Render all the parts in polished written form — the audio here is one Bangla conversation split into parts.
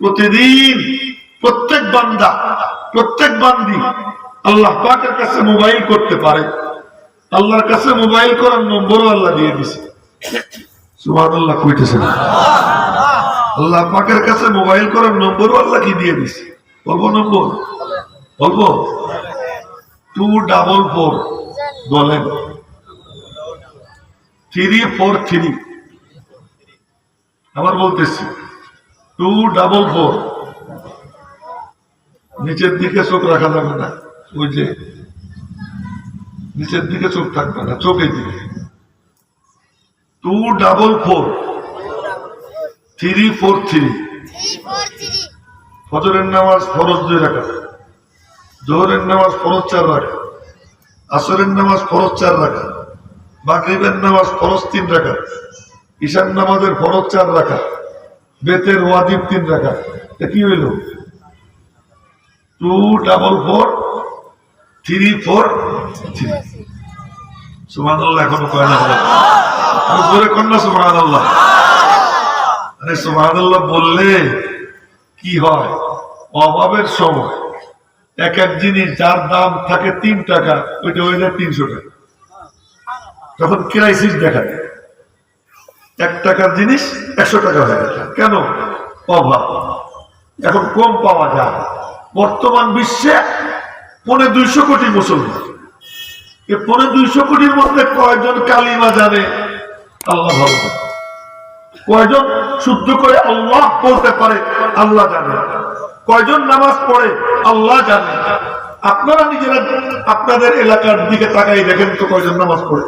প্রতিদিন প্রত্যেক বান্দা প্রত্যেক বান্দি আল্লাহ পাকের কাছে মোবাইল করতে পারে। আল্লাহর কাছে মোবাইল করার নম্বরও আল্লাহ দিয়ে দিছে। সুবহানাল্লাহ কইতেছেন। আল্লাহ পাকের কাছে মোবাইল করার নম্বরও আল্লাহ কি দিয়ে দিছে? বলবো নম্বর বলবো 244 বলেন 343 আবার বলতেছি 244 নিচের দিকে চোখ রাখা যাবে না, ওই যে নিচের দিকে চোখ থাকবে না, চোখের দিকে 244 343 ফজরের নামাজ ফরজ 2 রাকাত, জোহরের নামাজ ফরজ 4 রাকাত, আসরের নামাজ ফরজ 4 রাকাত, মাগরিবের নামাজ ফরজ 3 রাকাত, ঈশার নামাজের ফরজ 4 রাকাত, বেতের ওয়াজিব 3 রাকাত। কি হইল? 244 343। সুবহানাল্লাহ এখনো কয় না? জোরে কন্যা সুবহানাল্লাহ। আরে সুবহানাল্লাহ বললে কি হয়? অভাবের সময় এক এক জিনিস যার দাম থাকে 3 টাকা ওইটা হয়ে যায় 300 টাকা। তখন ক্রাইসিস দেখা যায়, 1 টাকার জিনিস 100 টাকা হয়ে গেছে। কেন? অভাব। এখন কম পাওয়া যায়। বর্তমান বিশ্বে 250 কোটি মুসলমান, এই 250 কোটির মধ্যে কয়জন কালিমা জানে? আল্লাহ ভালো। কয়জন শুদ্ধ করে আল্লাহ বলতে পারে? আল্লাহ জানে। কয়জন নামাজ পড়ে? আল্লাহ জানে। আপনারা নিজেরা আপনাদের এলাকার দিকে তাকাই দেখেন তো কয়জন নামাজ পড়ে,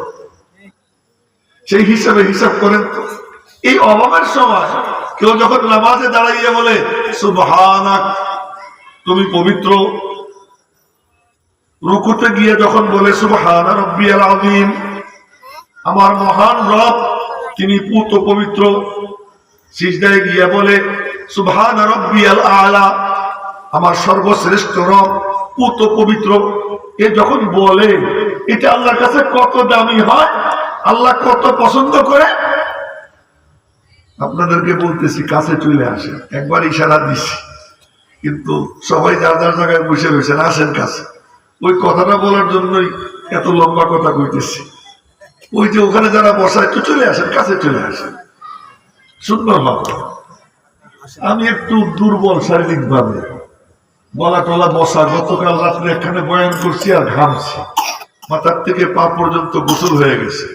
সেই হিসাবে হিসাব করেন তো। এই অভাবের সময় কেউ যখন নামাজে দাঁড়াইয়ে বলে সুবহানাক, তুমি পবিত্র, রুকুতে গিয়ে যখন বলে সুবহানা রাব্বিয়াল আযীম, আমার মহান রব তিনি পুত পবিত্র, সিজদায় গিয়ে বলে সুবহানা রাব্বিয়াল আ'লা, আমার সর্বশ্রেষ্ঠ রব পুত পবিত্র, এ যখন বলে এটা আল্লাহর কাছে কত দামি হয়, আল্লাহ কত পছন্দ করে। আপনাদেরকে বলতেছি কাছে চলে আসেন, একবার ইশারা দিছি কিন্তু সবাই যার যার জায়গায় বসে রয়েছেন, আসেন কাছে। ওই কথাটা বলার জন্যই এত লম্বা কথা কইতেছি। ওই যে ওখানে যারা বসা, একটু চলে আসেন, কাছে চলে আসেন, সুন্দর ভাবে। আমি একটু দুর্বল শারীরিক ভাবে, গলা টলা বসা। গতকাল রাত্রে এখানে বয়ান করছি আর ঘামছি, মাথার থেকে পা পর্যন্ত গোসল হয়ে গেছে।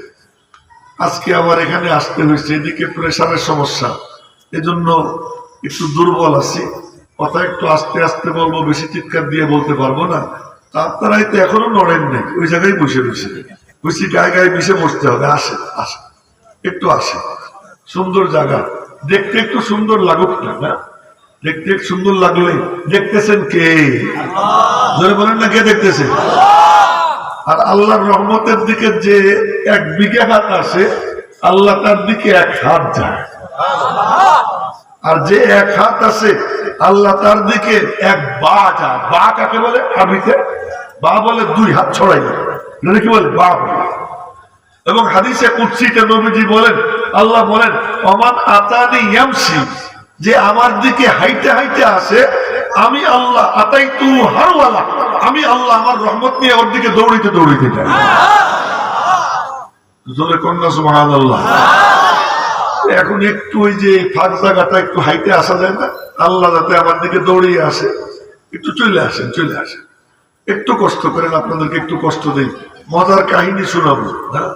আজকে আবার এখানে আসতে হয়েছে, এদিকে প্রেশারের সমস্যা, এজন্য একটু দুর্বল আছি। কথা একটু আস্তে আস্তে বলবো, বেশি চিৎকার দিয়ে বলতে পারবো না। আপনারাই তো এখনো নড়েন নেই, ওই জায়গায় বসে বসে বুঝছি, গায়ে গায়ে মিশে বসতে হবে। আসে আসে একটু আসে, সুন্দর জায়গা, দেখতে একটু সুন্দর লাগুক না? দেখতে একটু সুন্দর লাগলে দেখতেছেন কে? জোরে বলেন না, কে দেখতেছে? আর আল্লাহর রহমতের দিকে যে 1 বিঘা হাত আসে, আল্লাহ তার দিকে 1 হাত যায়। আর যে 1 হাত আসে, আল্লাহ তার দিকে 1 বা যায়। বা কাকে বলে? আরবিতে বা বলে 2 হাত ছড়াই, কি বলে? বা বলে। এবং হাদিসে কুদসিতে নবীজি বলেন, আল্লাহ বলেন ওমান আতানি ইয়ামশি, যে আমার দিকে হাইটে হাইটে আসে, আমি আল্লাহ আতাইতু হারওয়ালা, আমি আল্লাহ আমার রহমত নিয়ে ওর দিকে দৌড়িতে দৌড়িতে যাই। জোরে কন্যা সুবহানাল্লাহ। এখন একটু ওই যে ফাঁক জায়গাটা একটু হাইটে আসা যায় না? আল্লাহ যাতে আমার দিকে দৌড়িয়ে আসে, একটু চলে আসেন, চলে আসেন, একটু কষ্ট করেন। আপনাদেরকে একটু কষ্ট দেই, মজার কাহিনী শোনাবো। হ্যাঁ,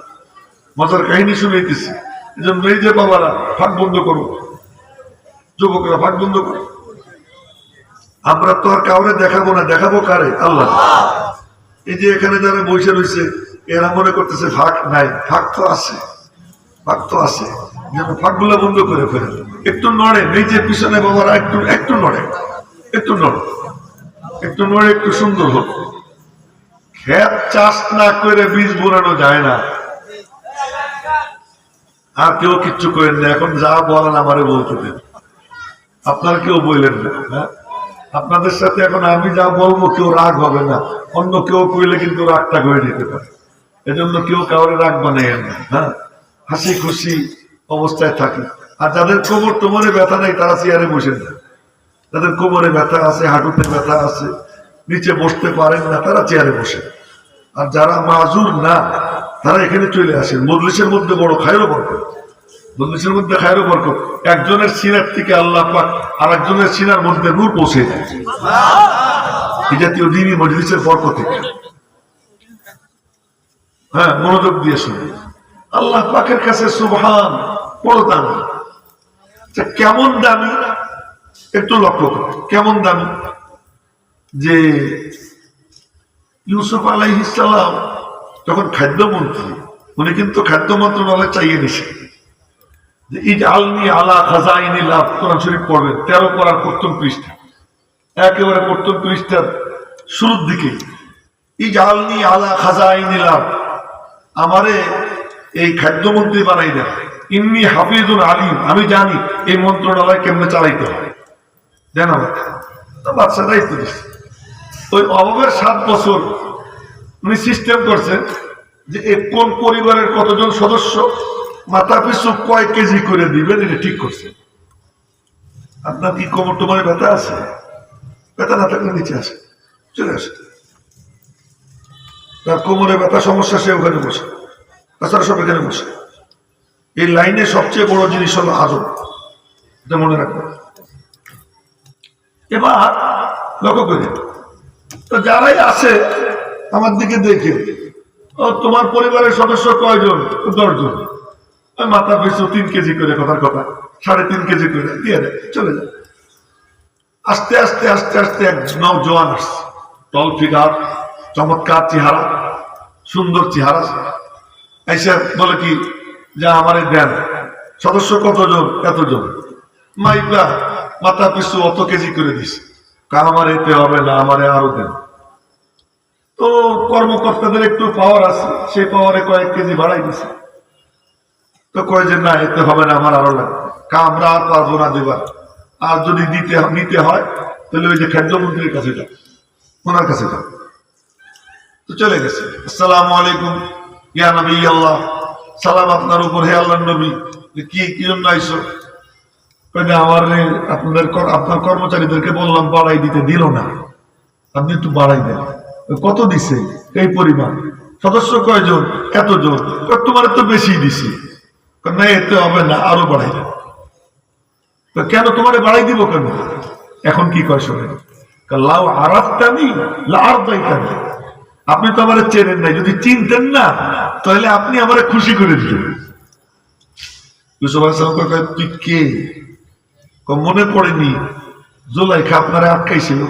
মজার কাহিনী শুনাইতেছি। এই জন্য এই যে বাবারা ফাঁক বন্ধ করবো, যুবকরা ফাঁক বন্ধ করো। আমরা তো আর কাউরে দেখাবো না, দেখাবো কারে? আল্লাহ। এই যে এখানে যারা বসে রয়েছে, এরা মনে করতেছে ফাঁক নাই। ফাঁক তো আছে, ফাঁক তো আছে। যেন ফাঁকগুলো বন্ধ করে ফেলে একটু নড়ে। এই যে পিছনে বাবারা একটু একটু নড়ে, একটু নড়ে, একটু নড়ে, একটু সুন্দর হোক। ক্ষেত চাষ না করে বীজ বোনানো যায় না। আর কেউ কিচ্ছু করেন না। এখন যা বলেন আমারে বলতে দেন, আপনারা কেউ বললেন না। হ্যাঁ, আপনাদের সাথে এখন আমি যা বলবো কেউ রাগ হবে না, অন্য কেউ কইলে কিন্তু রাগটা করে দিতে পারে। এজন্য কেউ কাউরে রাগ বানাইয়েন না। হ্যাঁ, হাসি খুশি অবস্থায় থাকি। আর যাদের কোমর টোমরে ব্যথা নেই তারা চেয়ারে বসে না, যাদের কোমরে ব্যথা আছে, হাঁটুতে ব্যথা আছে, নিচে বসতে পারেন না, তারা চেয়ারে বসে। আর যারা মাজুর না তারা এখানে চলে আসেন। মজলিসের মধ্যে বড় খায়রও বরকত, মজলিসের মধ্যে খায়রও বরকত। একজনের সিনার থেকে আল্লাহ পাক আর একজনের সিনার মধ্যে নূর পৌঁছে যায় এই জাতীয় দিনই মজলিসের বরকতে। হ্যাঁ, মনোযোগ দিয়ে শুনুন। আল্লাহ পাকের কাছে সুবহান বড় দামি। কেমন দামি একটু লক্ষ্য করো, কেমন দামি। যে ইউসুফ আলাইহিস সালাম যখন খাদ্যমন্ত্রী, উনি কিন্তু খাদ্য মন্ত্রণালয় চাইয়ে নিছে যে ইজআলনি আলা খাজাইনিল আরদ, কোরআন শরীফ পড়বেন 13 পারার প্রথম পৃষ্ঠা, একেবারে প্রথম পৃষ্ঠার শুরুর দিকে ইজআলনি আলা খাজাইনিল আরদ, আমারে এই খাদ্যমন্ত্রী বানাই দেন। ইন্নী হাফিজুন আলিম, আমি জানি এই মন্ত্রণালয় কেমনে চালাইতে হয়, দেন আমাকে। তো বাচ্চা দায়িত্ব দিচ্ছে। ওই অভাবের 7 বছর উনি সিস্টেম করছেন যে কোন পরিবারের কতজন সদস্য মাথা পিছু কয় কেজি করে দিবেন, এটা ঠিক করছেন। আপনার কি কোমর টোমরে ব্যথা আছে? ব্যথা না থাকলে নিচে আসে, চলে আসে। তার কোমরে ব্যথা সমস্যা, সে ওখানে বসে, তাছাড়া সব এখানে বসে। এই লাইনে সবচেয়ে বড় জিনিস হলো আদব, এটা মনে রাখবেন। এবার লক্ষ্য করে, তো যারাই আসে আমার দিকে দেখে, ও তোমার পরিবারের সদস্য কয়জন? 10 জন। মাথা পিছু 3 কেজি করে, কথার কথা 3.5 কেজি করে দিয়ে দেয়, চলে যায়। আস্তে আস্তে আস্তে আস্তে এক নওজোয়ান আসছে, টল ফিগার, চমৎকার চেহারা, সুন্দর চেহারা। এসে বলে কি যে আমারে দেন, সদস্য কতজন? এতজন। মাইকা মাথা পিছু অত কেজি করে দিছে, আমার এতে হবে না, আমারে আরো দেন। তো কর্মকর্তাদের একটু পাওয়ার আছে, সেই পাওয়ারে কয়েক কেজি বাড়াই দিছে। তো কয় যে না, এতে হবে না, আমার আরো লাগবে, আমরা আর পারবো না দেবার। আর যদি নিতে হয় তাহলে ওই যে খাদ্যমন্ত্রীর কাছে যাও, ওনার কাছে যাও। তো চলে গেছে। আসসালামু আলাইকুম ইয়া নবী আল্লাহ, সালাম আপনার উপর হে আল্লাহর নবী। কি জন্য আইসো? আপনার কর্মচারীদেরকে বললাম বাড়াই দিতে, দিল না, আপনি একটু বাড়াই দেন। কত দিছে? এই পরিমাণ। সদস্য কয়জন? এতজন। তোমার তো বেশি দিছি। না, এতে হবে না, আরো বাড়াই দেন। কেন তোমারে বাড়াই দিব কেন? এখন কি কয় শোনেন, লাউ আরাফতানি লা আরদাইতানি, আপনি তো আমারে চেনেন নাই, যদি চিনতেন না তাহলে আপনি আমারে খুশি করে দিতেন। ইউসুফ আলাইহিস সালাম কয় তুই কে? মনে পড়েনি জুলাইখা আপনারে আটকাইছিল?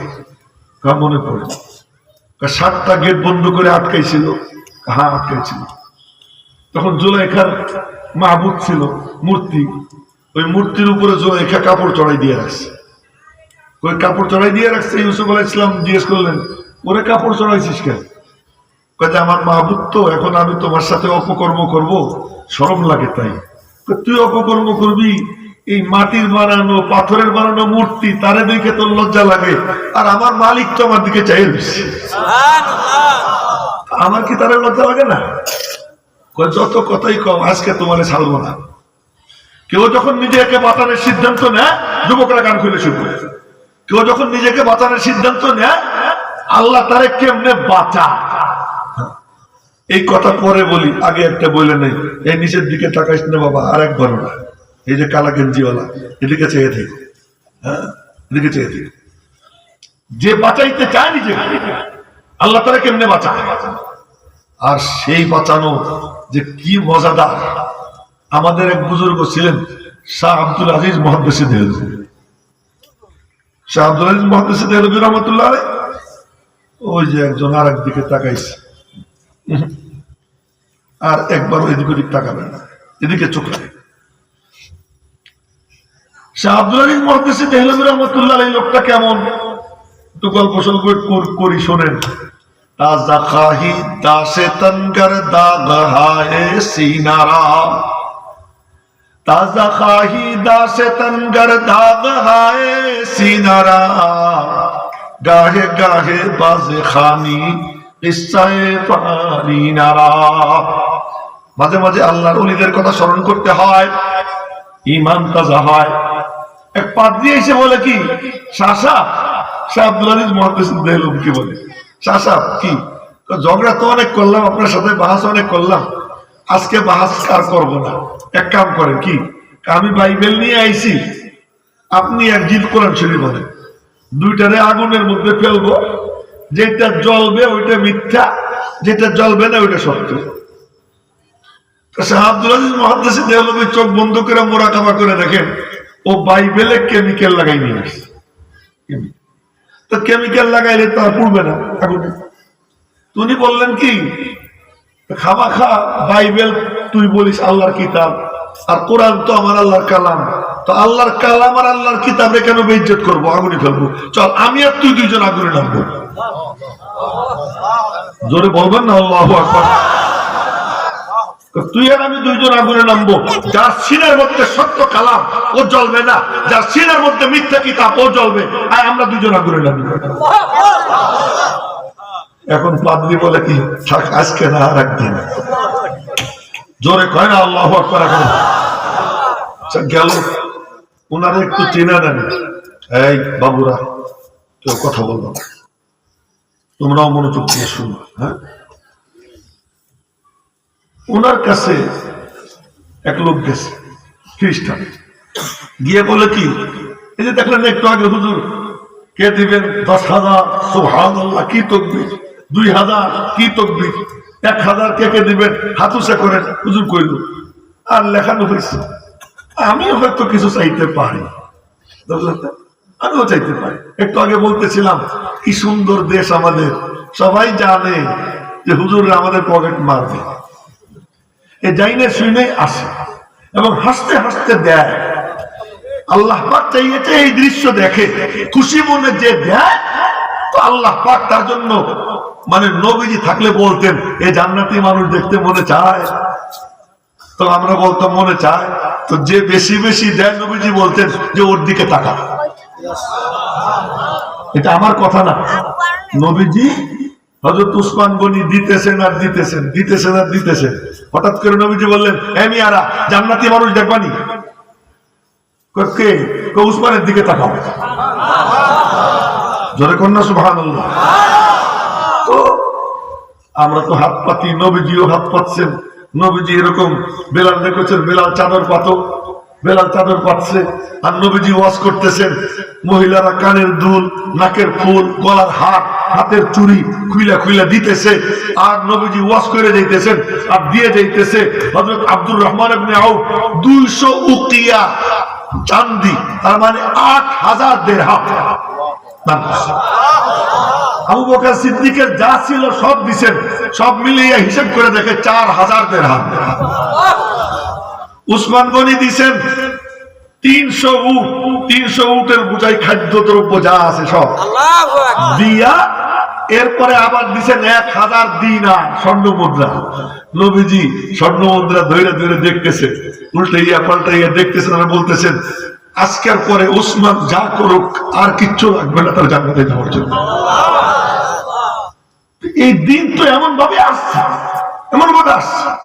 মনে পড়ে। 7টা গেট বন্ধ করে আটকাইছিল? হ্যাঁ, আটকাইছিল। তখন জুলাইখার মাহবুব ছিল মূর্তি, ওই মূর্তির উপরে জুলাইখা কাপড় চড়াই দিয়ে রাখছে। ওই কাপড় চড়াই দিয়ে রাখছে। ইউসুফ আলাইহিস সালাম জিজ্ঞেস করলেন, ওরে কাপড় চড়াইছিস কেন? কয়ে আমার মাহবুব তো, এখন আমি তোমার সাথে অপকর্ম করব, শরম লাগে তাই। তুই অপকর্ম করবি? এই মাটির বানানো, পাথরের বানানো মূর্তি, তারে দেখে তোর লজ্জা লাগে, আর আমার মালিক তো আমার দিকে চাই দিচ্ছে, আমার কি তারে লজ্জা লাগে না? যত কথাই কম, আজকে তোমার ছাড়বো না। কেউ যখন নিজেকে বাঁচানোর সিদ্ধান্ত নেয়, যুবকরা গান খুলে শুরু করে। কেউ যখন নিজেকে বাঁচানোর সিদ্ধান্ত নেয়, আল্লাহ তারে কেমনে বাঁচা, এই কথা পরে বলি, আগে একটা বলে নেই। এই নিচের দিকে তাকাইস না বাবা, আর একবার না। এই যে কালা গেঞ্জিওয়ালা, এদিকে চেয়ে থেকে, হ্যাঁ, এদিকে চেয়ে থেকে। যে বাঁচাইতে চায় নিজেকে, আল্লাহ তারা কেমনে বাঁচায়। আর সেই বাঁচানো যে কি মজাদার। আমাদের এক বুজুর্গ ছিলেন শাহ আব্দুল আজিজ মুহাদ্দিস দেহলভী। শাহ আব্দুল আজিজ মুহাদ্দিস দেহলভী রহমাতুল্লাহ আলাইহি, ওই যে একজন আর একদিকে তাকাইছে, আর একবার এদিক ওদিক তাকাবেন না, এদিকে চোখ রাখে। শাহ আব্দুল আজিজ মুহাদ্দিস দেহলভী রহমাতুল্লাহ আলাইহি লোকটা কেমন, একটু গল্প সল্প করি, শোনেন। ताजा खाही दासे तनगर दाग हाय सीनारा, ताजा खाही दासे तनगर दाग हाय सीनारा, गाहे गाहे बाजे खानी किस्साए फारिनारा। মাঝে মাঝে আল্লাহর ওলিদের কথা স্মরণ করতে হয়। ইমান তাজা হয়। এক পাদ্রী এসে বলে কি, শাহ আব্দুল আজিজ মুহাদ্দিস দেহলভীকে বলে, শাহ কি ঝগড়া তো অনেক করলাম, আপনার সাথে বাহাস অনেক করলাম, আজকে বাহাস আর করবো না। এক কাম করেন কি, আমি বাইবেল নিয়ে আইছি, আপনি এক জিদ কোরআন শরীফ বলেন, দুইটারে আগুনের মধ্যে ফেলবো, যেটা জ্বলবে ওইটা মিথ্যা, যেটা জ্বলবে না ওইটা সত্য। শাহ আব্দুল আজিজ মুহাদ্দিস দেহলভী চোখ বন্ধ করে মোরাকাবা করে দেখেন, ও বাইবেলে কেমিক্যাল লাগাই নিয়ে আসছে। তো কেমিক্যাল লাগাইলে তো আর পুড়বে না আগুনে। উনি বললেন কি, খাবা খা, বাইবেল তুই বলিস আল্লাহর কিতাব, আর কোরআন তো আমার আল্লাহর কালাম, তো আল্লাহর কালাম আর আল্লাহর কিতাবে কেন বেইজ্জত করবো, আগুনে ফেলবো, চল আমি আর তুই দুইজন আগুনে নামবো। জোরে বলবেন না আল্লাহু আকবার। তুই আর আমি দুইজন আগুনে নামবো, যার সিনার মধ্যে সত্য কালাম ও জ্বলবে না, যার সিনার মধ্যে মিথ্যা কিতাব ও জ্বলবে, আর আমরা দুইজন আগুনে নামবো। এখন পাদ্রী বলে কি, থাক আজকে না আর একদিন। জোরে কয় না আল্লাহু আকবার। এখন গেল, ওনারা একটু চেনা নেন, এই বাবুরা কেউ কথা বলবো, তোমরাও মনোযোগ দিয়ে শুনো। হ্যাঁ, ওনার কাছে এক লোক গেছে খ্রিস্টান, গিয়ে বলে কি, এই যে দেখলেন একটু আগে হুজুর, কে দিবেন 10,000 সুবহানাল্লাহ কি তাকবীর, 2,000 কি তাকবীর, 1,000 কে দিবেন, হাত উঁচা করেন, হুজুর কইল। আর লেখানো হয়েছে, আমিও হয়তো কিছু চাইতে পারি, আমিও চাইতে পারি। একটু আগে বলতেছিলাম কি সুন্দর দেশ আমাদের, সবাই জানে যে হুজুররা আমাদের পকেট মারবে, এ যাইনে শুনে আসে এবং হাসতে হাসতে দেয়। আল্লাহ পাক চাইতে এই দৃশ্য দেখে, খুশি মনে যে দেয়, তো আল্লাহ পাক তার জন্য, মানে নবীজি থাকলে বলতেন এই জান্নাতি মানুষ দেখতে মনে চায়, তো আমরা বলতাম মনে চায়, তো যে বেশি বেশি দেয় নবীজি বলতেন যে ওর দিকে তাকা। এটা আমার কথা না, নবীজি হযরত উসমান গনি দিতেছেন আর দিতেছেন, দিতেছেন আর দিতেছেন, হঠাৎ করে নবীজি বললেন, হে মিয়ারা, জান্নাতি মানুষ দেখবানি? কে? উসমানের দিকে তাকাও। জোরে কন্যা সুবহানাল্লাহ। তো আমরা তো হাত পাতি, নবীজিও হাত পাচ্ছেন। নবীজি এরকম বেলাল দেখেছেন, বেলাল চাদর পাতো, বেলাল চাদর পাচ্ছে, আর নবীজি ওয়াজ করতেছেন, মহিলারা কানের দুল, নাকের ফুল, গলার হার, হাতের চুড়ি খুইলা খুইলা দিতেছে, আর নবীজি ওয়াজ করে যাইতেছেন আর দিয়ে যাইতেছে। হযরত আব্দুর রহমান ইবনে আউফ 200 উকিয়া চাঁদি, তার মানে 8,000 দিরহাম দান করছেন। আবু বকর সিদ্দিকের যা ছিল সব দিছেন, সব মিলিয়ে হিসাব করে দেখে 4,000 দিরহাম। উসমান গনি দিছেন 300 উট, 300 উটের বোঝাই খাদ্যদ্রব্য যা আছে সব দিয়া, এরপরে আবার দিছেন 1,000 দিনার স্বর্ণ মুদ্রা। নবীজি স্বর্ণ মুদ্রা ধরে ধরে দেখতেছে, উল্টাইয়া পাল্টাইয়া দেখতেছেন, আর বলতেছেন আজকের পরে উসমান যা করুক আর কিচ্ছু লাগবে না তার জান্নাতে যাওয়ার জন্য। এই দিন তো এমন ভাবে আসছে, এমন ভাবে আসছে।